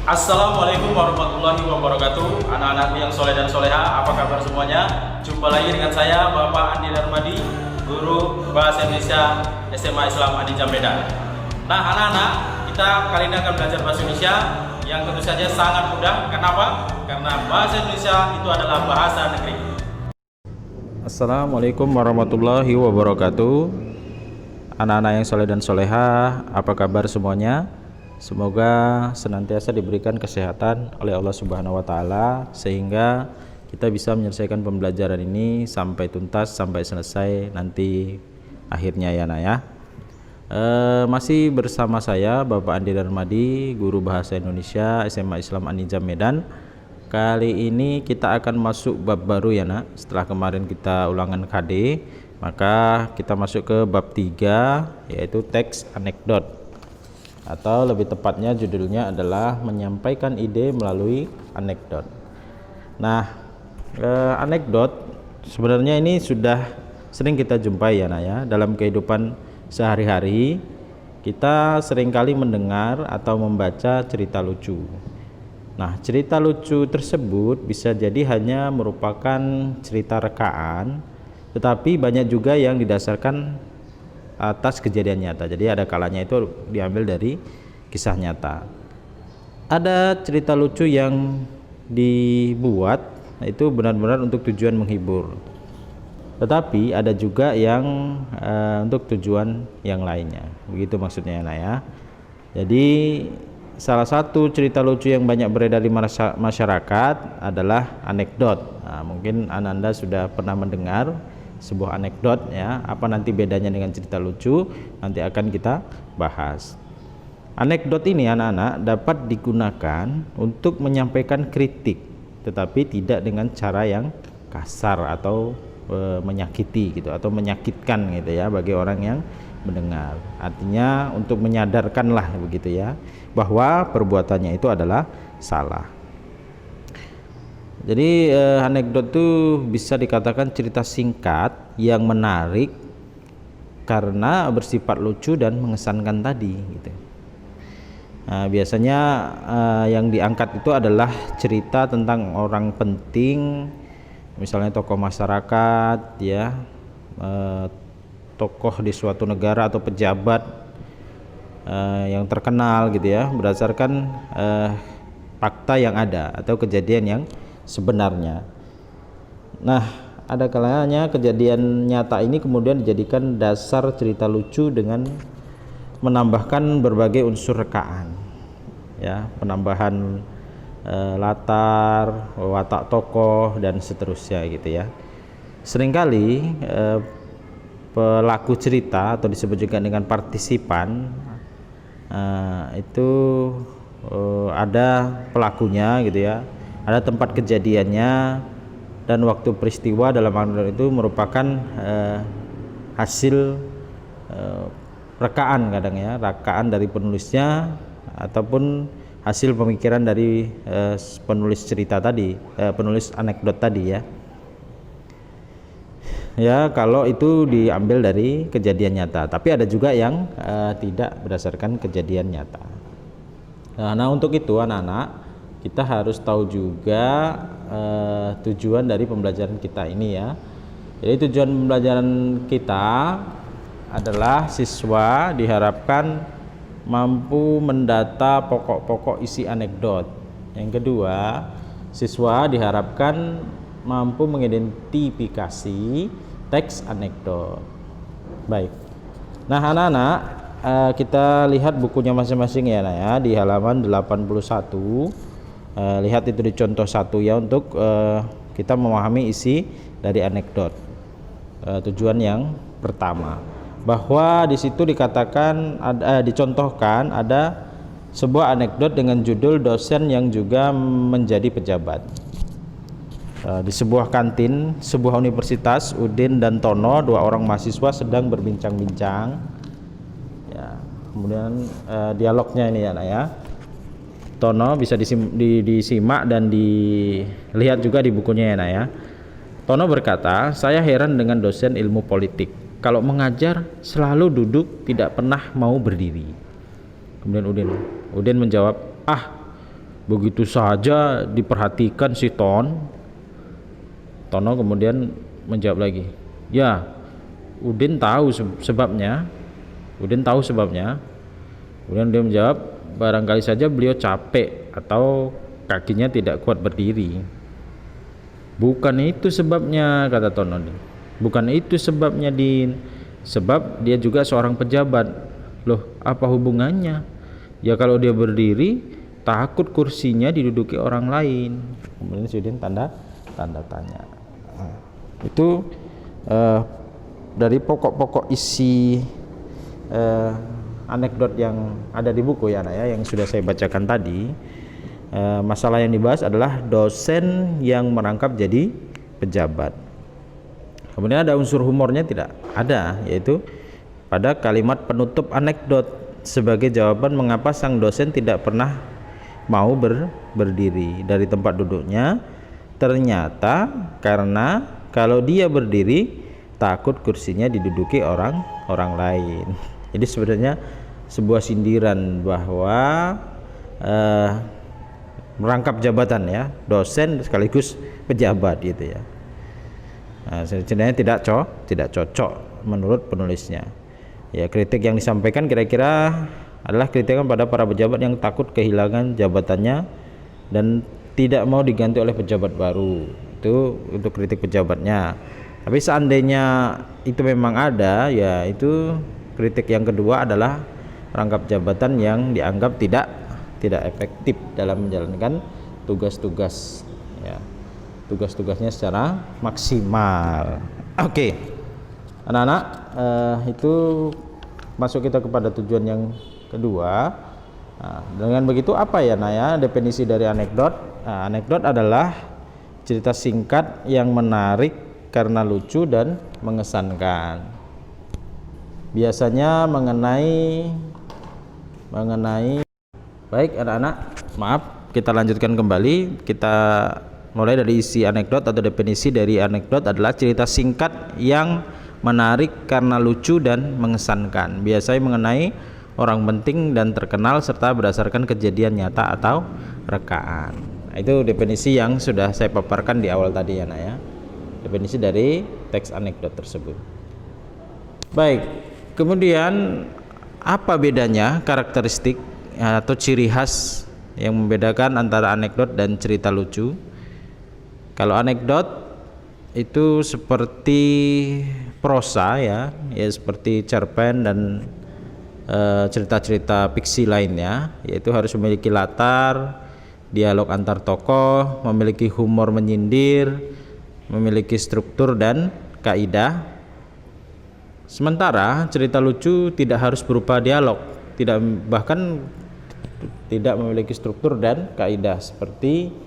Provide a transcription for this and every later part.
Assalamualaikum warahmatullahi wabarakatuh. Anak-anakku yang soleh dan soleha, apa kabar semuanya? Jumpa lagi dengan saya Bapak Andi Darmadi, Guru Bahasa Indonesia SMA Islam Adi Medan. Nah anak-anak, kita kali ini akan belajar Bahasa Indonesia yang tentu saja sangat mudah. Kenapa? Karena Bahasa Indonesia itu adalah bahasa negeri. Assalamualaikum warahmatullahi wabarakatuh. Anak-anak yang soleh dan soleha, apa kabar semuanya? Semoga senantiasa diberikan kesehatan oleh Allah Subhanahu wa Ta'ala, sehingga kita bisa menyelesaikan pembelajaran ini sampai tuntas, sampai selesai nanti akhirnya ya nak ya. Masih bersama saya Bapak Andi Darmadi, Guru Bahasa Indonesia SMA Islam Anijam Medan. Kali ini kita akan masuk bab baru ya nak. Setelah kemarin kita ulangan KD, maka kita masuk ke bab 3, yaitu teks anekdot, atau lebih tepatnya judulnya adalah menyampaikan ide melalui anekdot. Nah, anekdot sebenarnya ini sudah sering kita jumpai ya nak ya. Dalam kehidupan sehari-hari kita seringkali mendengar atau membaca cerita lucu. Nah, cerita lucu tersebut bisa jadi hanya merupakan cerita rekaan, tetapi banyak juga yang didasarkan atas kejadian nyata. Jadi ada kalanya itu diambil dari kisah nyata. Ada cerita lucu yang dibuat itu benar-benar untuk tujuan menghibur, tetapi ada juga yang untuk tujuan yang lainnya. Begitu maksudnya nah ya. Jadi salah satu cerita lucu yang banyak beredar di masyarakat adalah anekdot. Nah, mungkin Anda sudah pernah mendengar sebuah anekdot ya. Apa nanti bedanya dengan cerita lucu, nanti akan kita bahas. Anekdot ini anak-anak dapat digunakan untuk menyampaikan kritik, tetapi tidak dengan cara yang kasar atau menyakiti gitu, atau menyakitkan gitu ya bagi orang yang mendengar. Artinya untuk menyadarkan lah begitu ya, bahwa perbuatannya itu adalah salah. Jadi anekdot itu bisa dikatakan cerita singkat yang menarik karena bersifat lucu dan mengesankan tadi gitu. Nah, biasanya yang diangkat itu adalah cerita tentang orang penting, misalnya tokoh masyarakat ya, tokoh di suatu negara atau pejabat yang terkenal gitu ya, berdasarkan fakta yang ada atau kejadian yang sebenarnya. Nah, ada kalanya kejadian nyata ini kemudian dijadikan dasar cerita lucu dengan menambahkan berbagai unsur rekaan ya, penambahan latar, watak tokoh dan seterusnya gitu ya. Seringkali pelaku cerita atau disebut juga dengan partisipan itu ada pelakunya gitu ya, ada tempat kejadiannya, dan waktu peristiwa dalam anekdot itu merupakan hasil rekaan kadang ya, rekaan dari penulisnya ataupun hasil pemikiran dari penulis cerita tadi, penulis anekdot tadi ya. Ya, kalau itu diambil dari kejadian nyata, tapi ada juga yang tidak berdasarkan kejadian nyata. Nah, untuk itu anak-anak, kita harus tahu juga tujuan dari pembelajaran kita ini ya. Jadi tujuan pembelajaran kita adalah siswa diharapkan mampu mendata pokok-pokok isi anekdot. Yang kedua, siswa diharapkan mampu mengidentifikasi teks anekdot. Baik. Nah, anak-anak, kita lihat bukunya masing-masing ya, nah ya, di halaman 81. Lihat itu di contoh 1 ya, untuk kita memahami isi dari anekdot. Tujuan yang pertama, bahwa di situ dikatakan dicontohkan ada sebuah anekdot dengan judul dosen yang juga menjadi pejabat. Di sebuah kantin sebuah universitas, Udin dan Tono, dua orang mahasiswa sedang berbincang-bincang ya. Kemudian dialognya ini ya nak ya. Tono bisa disimak dan dilihat juga di bukunya ya nak ya. Tono berkata, "Saya heran dengan dosen ilmu politik. Kalau mengajar selalu duduk, tidak pernah mau berdiri." Kemudian Udin menjawab, Begitu saja diperhatikan si Tono kemudian menjawab lagi, ya Udin tahu sebabnya. Udin tahu sebabnya. Kemudian dia menjawab, barangkali saja beliau capek atau kakinya tidak kuat berdiri. Bukan itu sebabnya, kata Tono. Bukan itu sebabnya, Din. Sebab dia juga seorang pejabat. Loh, apa hubungannya? Ya kalau dia berdiri, takut kursinya diduduki orang lain. Kemudian si Udin tanda tanya. Itu dari pokok-pokok isi anekdot yang ada di buku ya, yang sudah saya bacakan tadi. Masalah yang dibahas adalah dosen yang merangkap jadi pejabat. Kemudian ada unsur humornya tidak? Ada, yaitu pada kalimat penutup anekdot sebagai jawaban mengapa sang dosen tidak pernah mau berdiri dari tempat duduknya. Ternyata karena kalau dia berdiri takut kursinya diduduki orang lain. Jadi sebenarnya sebuah sindiran bahwa merangkap jabatan ya, dosen sekaligus pejabat gitu ya. Nah, sebenarnya tidak cocok menurut penulisnya. Ya, kritik yang disampaikan kira-kira adalah kritikan pada para pejabat yang takut kehilangan jabatannya dan tidak mau diganti oleh pejabat baru. Itu untuk kritik pejabatnya. Tapi seandainya itu memang ada, ya itu kritik yang kedua adalah rangkap jabatan yang dianggap tidak efektif dalam menjalankan tugas-tugas ya. Tugas-tugasnya secara maksimal. Oke. Anak-anak, itu masuk kita kepada tujuan yang kedua. Nah, dengan begitu apa ya Naya definisi dari anekdot? Nah, anekdot adalah cerita singkat yang menarik karena lucu dan mengesankan. Biasanya mengenai baik anak-anak, maaf kita lanjutkan kembali. Kita mulai dari isi anekdot atau definisi dari anekdot adalah cerita singkat yang menarik karena lucu dan mengesankan. Biasanya mengenai orang penting dan terkenal serta berdasarkan kejadian nyata atau rekaan. Nah, itu definisi yang sudah saya paparkan di awal tadi ya, Nak ya. Definisi dari teks anekdot tersebut. Baik, kemudian apa bedanya karakteristik atau ciri khas yang membedakan antara anekdot dan cerita lucu? Kalau anekdot itu seperti prosa ya seperti cerpen dan cerita-cerita fiksi lainnya, yaitu harus memiliki latar, dialog antar tokoh, memiliki humor menyindir, memiliki struktur dan kaidah. Sementara cerita lucu tidak harus berupa dialog, bahkan tidak memiliki struktur dan kaidah seperti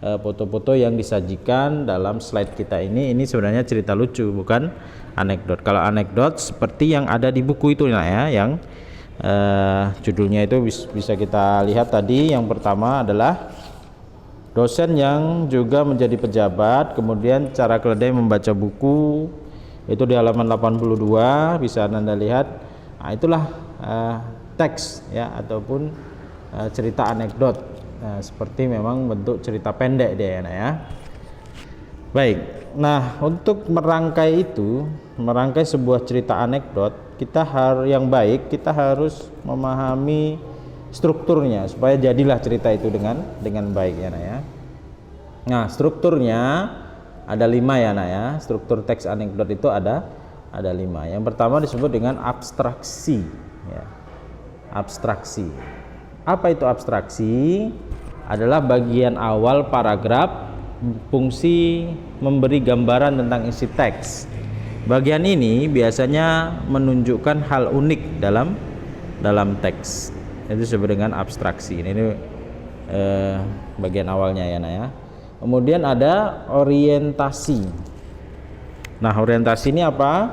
foto-foto yang disajikan dalam slide kita ini sebenarnya cerita lucu, bukan anekdot. Kalau anekdot seperti yang ada di buku itu ya, yang judulnya itu bisa kita lihat tadi. Yang pertama adalah dosen yang juga menjadi pejabat, kemudian cara keledai membaca buku, itu di halaman 82 bisa Anda lihat. Nah, itulah teks ya ataupun cerita anekdot. Nah, seperti memang bentuk cerita pendek dia ya. Baik. Nah, untuk merangkai sebuah cerita anekdot, kita harus memahami strukturnya supaya jadilah cerita itu dengan baik ya, ya. Nah, strukturnya ada 5 ya, ya. Struktur teks anekdot itu ada 5. Yang pertama disebut dengan abstraksi ya. Abstraksi. Apa itu abstraksi? Adalah bagian awal paragraf fungsi memberi gambaran tentang isi teks. Bagian ini biasanya menunjukkan hal unik dalam teks. Itu disebut dengan abstraksi. Ini bagian awalnya ya, ya. Kemudian ada orientasi. Nah, orientasi ini apa?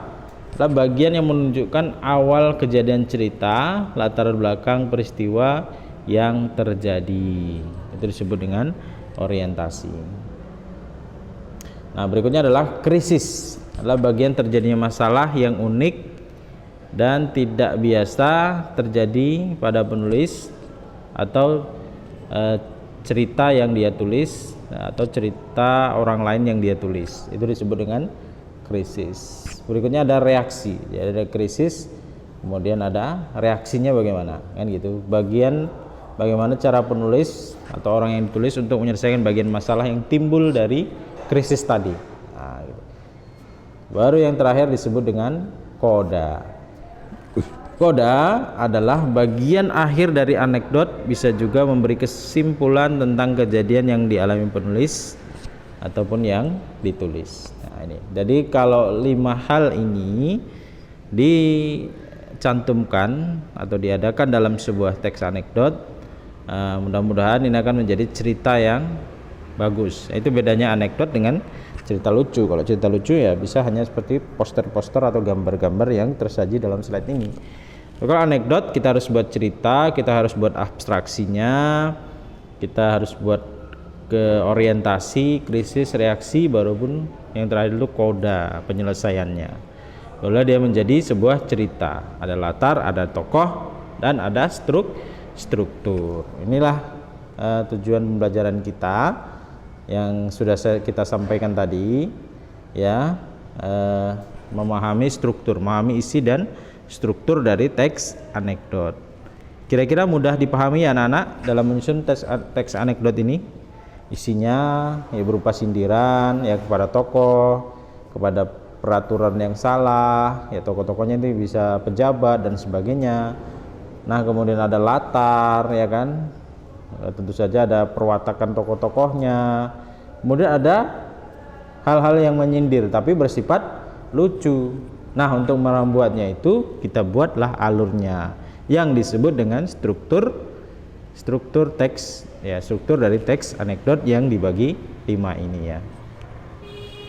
Adalah bagian yang menunjukkan awal kejadian cerita, latar belakang peristiwa yang terjadi. Itu disebut dengan orientasi. Nah, berikutnya adalah krisis. Adalah bagian terjadinya masalah yang unik dan tidak biasa terjadi pada penulis atau cerita yang dia tulis atau cerita orang lain yang dia tulis. Itu disebut dengan krisis. Berikutnya ada reaksi. Jadi ada krisis, kemudian ada reaksinya bagaimana, kan gitu. Bagaimana cara penulis atau orang yang ditulis untuk menyelesaikan bagian masalah yang timbul dari krisis tadi. Nah, gitu. Baru yang terakhir disebut dengan koda. Koda adalah bagian akhir dari anekdot, bisa juga memberi kesimpulan tentang kejadian yang dialami penulis ataupun yang ditulis. Nah, ini. Jadi kalau 5 hal ini dicantumkan atau diadakan dalam sebuah teks anekdot, mudah-mudahan ini akan menjadi cerita yang bagus. Itu bedanya anekdot dengan cerita lucu. Kalau cerita lucu ya bisa hanya seperti poster-poster atau gambar-gambar yang tersaji dalam slide ini. Kalau anekdot kita harus buat cerita, kita harus buat abstraksinya, kita harus buat ke orientasi, krisis, reaksi, baru pun yang terakhir itu koda penyelesaiannya. Lalu dia menjadi sebuah cerita, ada latar, ada tokoh, dan ada struktur. Inilah tujuan pembelajaran kita yang sudah kita sampaikan tadi, ya, memahami struktur, memahami isi dan struktur dari teks anekdot. Kira-kira mudah dipahami ya anak-anak dalam menyusun teks anekdot ini? Isinya ya berupa sindiran ya kepada tokoh, kepada peraturan yang salah, ya tokoh-tokohnya itu bisa pejabat dan sebagainya. Nah, kemudian ada latar, ya kan, tentu saja ada perwatakan tokoh-tokohnya. Kemudian ada hal-hal yang menyindir tapi bersifat lucu. Nah, untuk membuatnya itu kita buatlah alurnya yang disebut dengan struktur teks, ya, struktur dari teks anekdot yang dibagi 5 ini ya.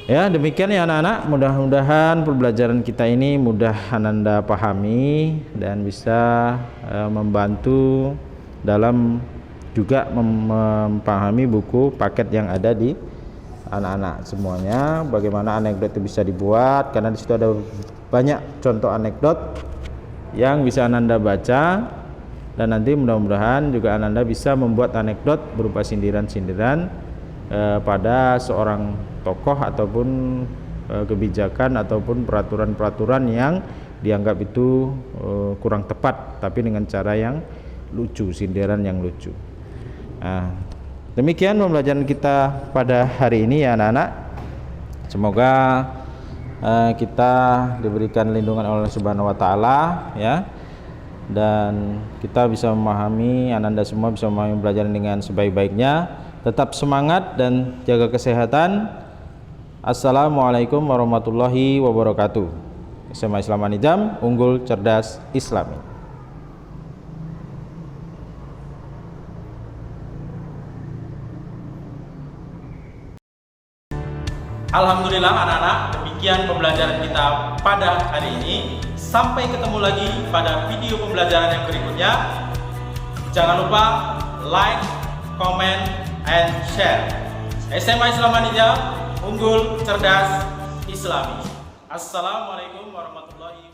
Ya, demikian ya anak-anak, mudah-mudahan pembelajaran kita ini mudah Ananda pahami dan bisa membantu dalam juga memahami buku paket yang ada di anak-anak semuanya, bagaimana anekdot itu bisa dibuat, karena di situ ada banyak contoh anekdot yang bisa Ananda baca, dan nanti mudah-mudahan juga Ananda bisa membuat anekdot berupa sindiran-sindiran pada seorang tokoh ataupun kebijakan ataupun peraturan-peraturan yang dianggap itu kurang tepat, tapi dengan cara yang lucu, sindiran yang lucu. Nah, demikian pembelajaran kita pada hari ini ya anak-anak. Semoga kita diberikan lindungan oleh Allah Subhanahu wa taala ya, dan kita bisa memahami, Ananda semua bisa memahami pelajaran dengan sebaik-baiknya. Tetap semangat dan jaga kesehatan. Assalamualaikum warahmatullahi wabarakatuh. SMA Islam Anijam, unggul, cerdas, Islami. Alhamdulillah anak-anak, demikian pembelajaran kita pada hari ini. Sampai ketemu lagi pada video pembelajaran yang berikutnya. Jangan lupa like, comment, and share. SMA Islam Anijam, unggul, cerdas, Islami. Assalamualaikum warahmatullahi wabarakatuh.